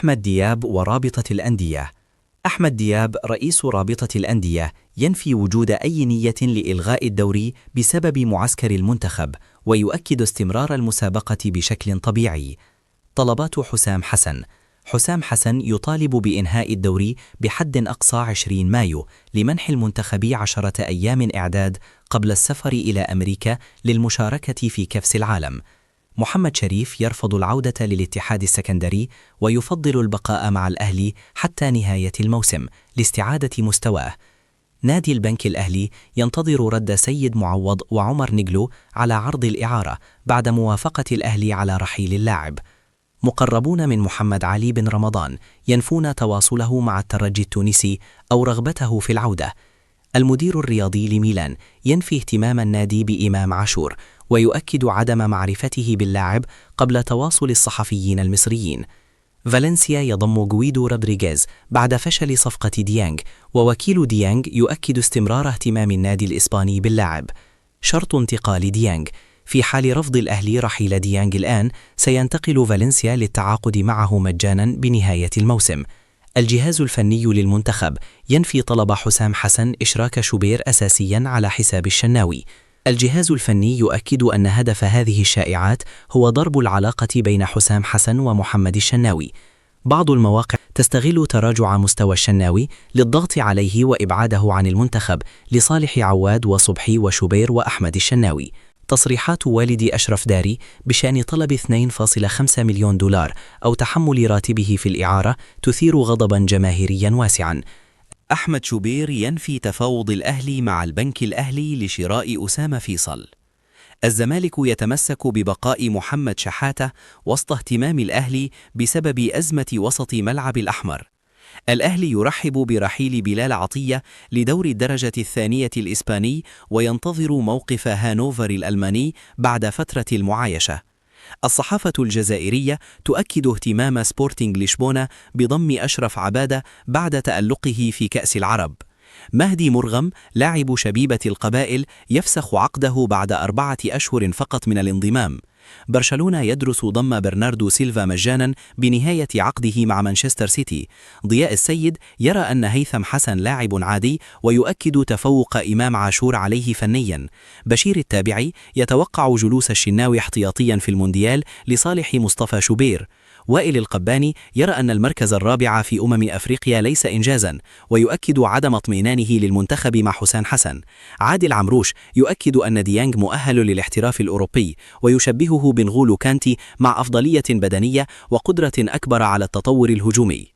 أحمد دياب ورابطة الأندية. أحمد دياب رئيس رابطة الأندية ينفي وجود أي نية لإلغاء الدوري بسبب معسكر المنتخب، ويؤكد استمرار المسابقة بشكل طبيعي. طلبات حسام حسن. حسام حسن يطالب بإنهاء الدوري بحد أقصى 20 مايو لمنح المنتخب 10 أيام إعداد قبل السفر إلى أمريكا للمشاركة في كأس العالم. محمد شريف يرفض العودة للاتحاد السكندري ويفضل البقاء مع الأهلي حتى نهاية الموسم لاستعادة مستواه. نادي البنك الأهلي ينتظر رد سيد معوض وعمر نجلو على عرض الإعارة بعد موافقة الأهلي على رحيل اللاعب. مقربون من محمد علي بن رمضان ينفون تواصله مع الترجي التونسي أو رغبته في العودة. المدير الرياضي لميلان ينفي اهتمام النادي بإمام عاشور، ويؤكد عدم معرفته باللاعب قبل تواصل الصحفيين المصريين. فالنسيا يضم غويدو رودريغيز بعد فشل صفقة ديانج، ووكيل ديانج يؤكد استمرار اهتمام النادي الإسباني باللاعب. شرط انتقال ديانج. في حال رفض الأهلي رحيل ديانج الآن، سينتقل فالنسيا للتعاقد معه مجانا بنهاية الموسم. الجهاز الفني للمنتخب ينفي طلب حسام حسن إشراك شوبير أساسيا على حساب الشناوي. الجهاز الفني يؤكد أن هدف هذه الشائعات هو ضرب العلاقة بين حسام حسن ومحمد الشناوي. بعض المواقع تستغل تراجع مستوى الشناوي للضغط عليه وإبعاده عن المنتخب لصالح عواد وصبحي وشوبير وأحمد الشناوي. تصريحات والد أشرف داري بشأن طلب 2.5 مليون دولار أو تحمل راتبه في الإعارة تثير غضبا جماهيريا واسعا. أحمد شوبير ينفي تفاوض الأهلي مع البنك الأهلي لشراء أسامة فيصل. الزمالك يتمسك ببقاء محمد شحاتة وسط اهتمام الأهلي بسبب أزمة وسط ملعب الأحمر. الأهلي يرحب برحيل بلال عطية لدوري الدرجة الثانية الإسباني، وينتظر موقف هانوفر الألماني بعد فترة المعايشة. الصحافة الجزائرية تؤكد اهتمام سبورتينغ لشبونة بضم أشرف عبادة بعد تألقه في كأس العرب. مهدي مرغم لاعب شبيبة القبائل يفسخ عقده بعد 4 أشهر فقط من الانضمام. برشلونة يدرس ضم برناردو سيلفا مجانا بنهاية عقده مع مانشستر سيتي. ضياء السيد يرى أن هيثم حسن لاعب عادي، ويؤكد تفوق إمام عاشور عليه فنيا. بشير التابعي يتوقع جلوس الشناوي احتياطيا في المونديال لصالح مصطفى شوبير. وائل القباني يرى أن المركز الرابع في أفريقيا ليس إنجازا، ويؤكد عدم اطمئنانه للمنتخب مع حسام حسن. عادل عمروش يؤكد أن ديانج مؤهل للاحتراف الأوروبي، ويشبهه بنغولو كانتي مع أفضلية بدنية وقدرة أكبر على التطور الهجومي.